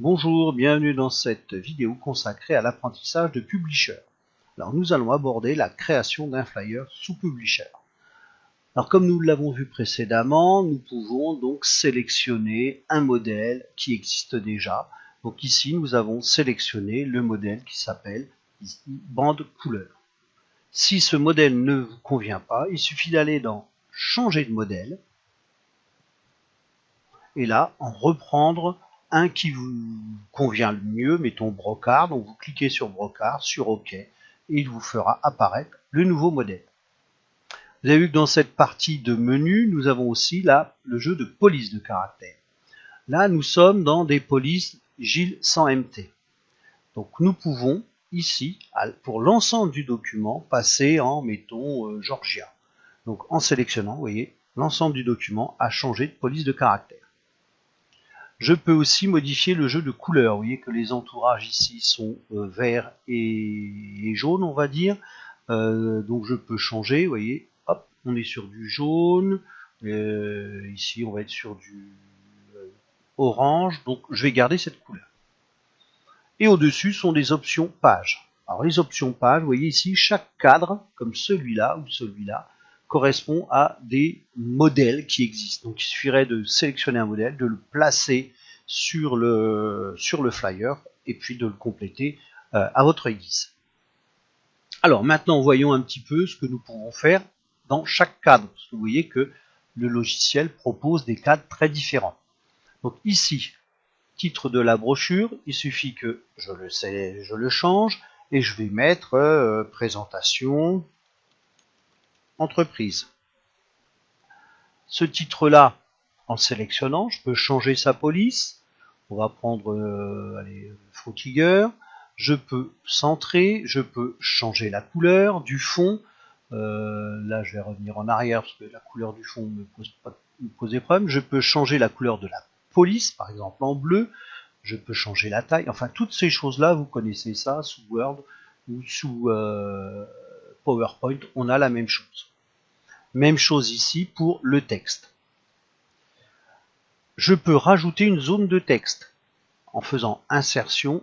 Bonjour, bienvenue dans cette vidéo consacrée à l'apprentissage de Publisher. Alors nous allons aborder la création d'un flyer sous Publisher. Alors comme nous l'avons vu précédemment, nous pouvons donc sélectionner un modèle qui existe déjà. Donc ici nous avons sélectionné le modèle qui s'appelle ici bande couleur. Si ce modèle ne vous convient pas, il suffit d'aller dans changer de modèle et là en reprendre un qui vous convient le mieux, mettons brocard, donc vous cliquez sur brocard, sur OK, et il vous fera apparaître le nouveau modèle. Vous avez vu que dans cette partie de menu, nous avons aussi là le jeu de police de caractères. Là, nous sommes dans des polices Gilles sans MT. Donc nous pouvons ici, pour l'ensemble du document, passer en, mettons, Georgia. Donc en sélectionnant, vous voyez, l'ensemble du document a changé de police de caractères. Je peux aussi modifier le jeu de couleurs. Vous voyez que les entourages ici sont verts et jaune, on va dire. Donc je peux changer, vous voyez, hop, on est sur du jaune. Ici, on va être sur du orange. Donc je vais garder cette couleur. Et au-dessus sont des options pages. Alors les options pages, vous voyez ici, chaque cadre, comme celui-là ou celui-là, correspond à des modèles qui existent. Donc il suffirait de sélectionner un modèle, de le placer sur le flyer et puis de le compléter à votre guise. Alors maintenant voyons un petit peu ce que nous pouvons faire dans chaque cadre. Parce que vous voyez que le logiciel propose des cadres très différents. Donc ici, titre de la brochure, il suffit que je le change et je vais mettre présentation entreprise. Ce titre-là, en sélectionnant, je peux changer sa police. On va prendre Frutiger. Je peux centrer, je peux changer la couleur du fond. Là, je vais revenir en arrière parce que la couleur du fond ne me pose des problèmes. Je peux changer la couleur de la police, par exemple en bleu. Je peux changer la taille. Enfin, toutes ces choses-là, vous connaissez ça sous Word ou sous PowerPoint. On a la même chose. Même chose ici pour le texte. Je peux rajouter une zone de texte en faisant insertion,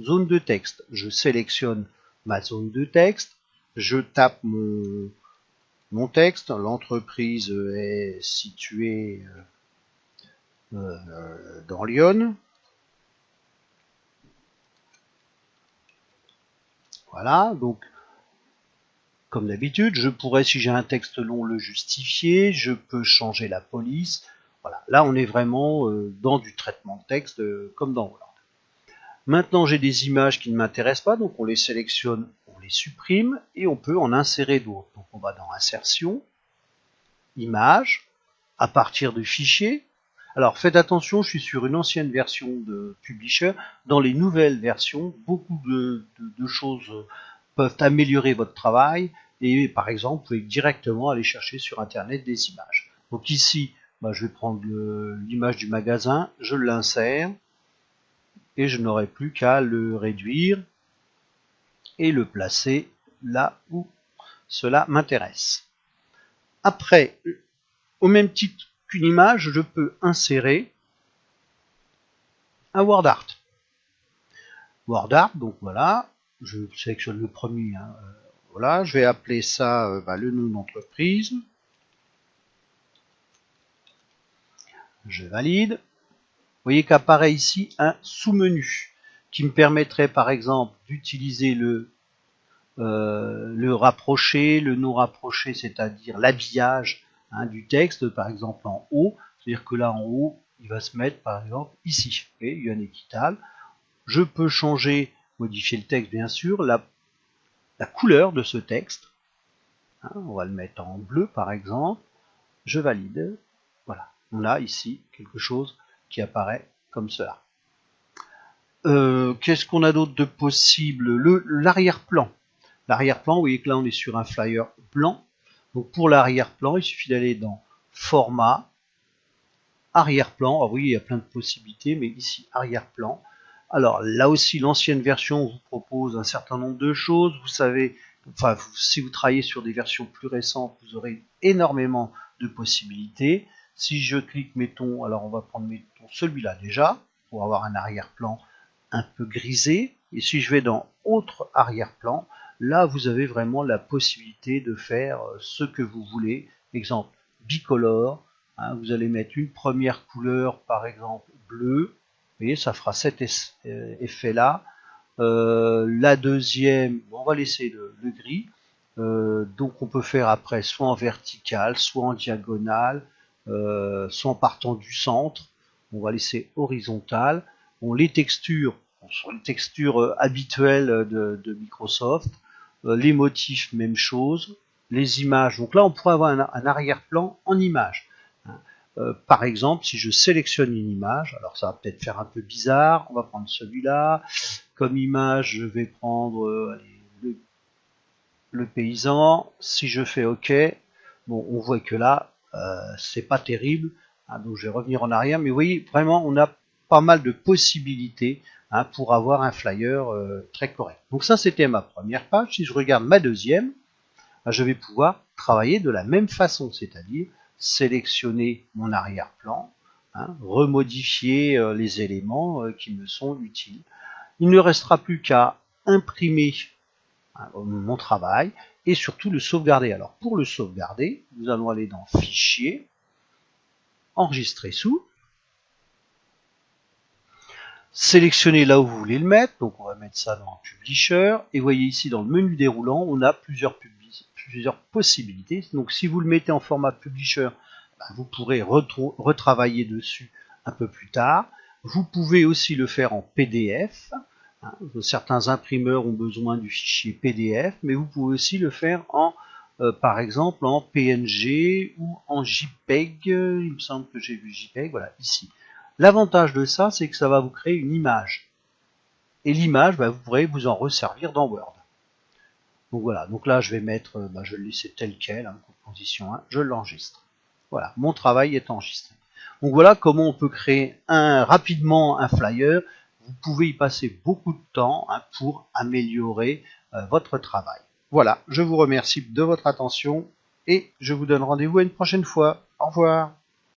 zone de texte. Je sélectionne ma zone de texte, je tape mon texte, l'entreprise est située dans Lyon. Voilà, donc comme d'habitude, je pourrais, si j'ai un texte long, le justifier, je peux changer la police. Voilà, là on est vraiment dans du traitement de texte comme dans Word. Maintenant j'ai des images qui ne m'intéressent pas, donc on les sélectionne, on les supprime et on peut en insérer d'autres. Donc on va dans Insertion, Images, à partir de Fichier. Alors faites attention, je suis sur une ancienne version de Publisher. Dans les nouvelles versions, beaucoup de choses peuvent améliorer votre travail et par exemple vous pouvez directement aller chercher sur internet des images. Donc ici je vais prendre l'image du magasin, je l'insère et je n'aurai plus qu'à le réduire et le placer là où cela m'intéresse. Après, au même titre qu'une image, je peux insérer un WordArt. WordArt, donc voilà, je sélectionne le premier. Voilà, je vais appeler ça le nom d'entreprise. Je valide. Vous voyez qu'apparaît ici un sous-menu qui me permettrait par exemple d'utiliser le rapproché, le non rapproché, c'est-à-dire l'habillage du texte, par exemple en haut. C'est-à-dire que là en haut, il va se mettre par exemple ici. Et il y a un équital. Je peux changer, modifier le texte bien sûr, la couleur de ce texte. On va le mettre en bleu par exemple. Je valide. Voilà, on a ici quelque chose qui apparaît comme cela. Qu'est-ce qu'on a d'autre de possible? L'arrière-plan. L'arrière-plan, vous voyez que là on est sur un flyer blanc. Donc pour l'arrière-plan, il suffit d'aller dans Format, Arrière-plan. Ah oui, il y a plein de possibilités, mais ici Arrière-plan. Alors là aussi, l'ancienne version vous propose un certain nombre de choses. Vous savez, enfin, si vous travaillez sur des versions plus récentes, vous aurez énormément de possibilités. Si je clique, mettons, alors on va prendre mettons celui-là déjà. pour avoir un arrière-plan un peu grisé. Et si je vais dans autre arrière-plan, là vous avez vraiment la possibilité de faire ce que vous voulez. Exemple, bicolore, hein, vous allez mettre une première couleur, par exemple bleu, vous voyez, ça fera cet effet-là. La deuxième, on va laisser le gris. Donc on peut faire après soit en vertical, soit en diagonale, soit en partant du centre. On va laisser horizontal. Bon, les textures sont les textures habituelles de Microsoft. Les motifs, même chose. Les images, donc là on pourrait avoir un arrière-plan en image. Par exemple, si je sélectionne une image, alors ça va peut-être faire un peu bizarre, on va prendre celui-là. Comme image, je vais prendre allez, le paysan. Si je fais OK, bon, on voit que là, c'est pas terrible. Hein, donc je vais revenir en arrière. Mais vous voyez, vraiment, on a pas mal de possibilités hein, pour avoir un flyer très correct. Donc ça, c'était ma première page. Si je regarde ma deuxième, je vais pouvoir travailler de la même façon, c'est-à-dire sélectionner mon arrière-plan, hein, remodifier les éléments qui me sont utiles. Il ne restera plus qu'à imprimer hein, mon travail et surtout le sauvegarder. Alors pour le sauvegarder, nous allons aller dans Fichier, Enregistrer sous, sélectionner là où vous voulez le mettre, donc on va mettre ça dans Publisher, et vous voyez ici dans le menu déroulant, on a plusieurs possibilités. Donc si vous le mettez en format Publisher, vous pourrez retravailler dessus un peu plus tard. Vous pouvez aussi le faire en PDF. Certains imprimeurs ont besoin du fichier PDF, mais vous pouvez aussi le faire en, par exemple, en PNG ou en JPEG. Il me semble que j'ai vu JPEG, voilà, ici. L'avantage de ça, c'est que ça va vous créer une image. Et l'image, vous pourrez vous en resservir dans Word. Donc voilà, donc là je vais mettre, je vais le laisser tel quel, hein, composition 1, je l'enregistre. Voilà, mon travail est enregistré. Donc voilà comment on peut créer rapidement un flyer. Vous pouvez y passer beaucoup de temps hein, pour améliorer votre travail. Voilà, je vous remercie de votre attention et je vous donne rendez-vous à une prochaine fois. Au revoir.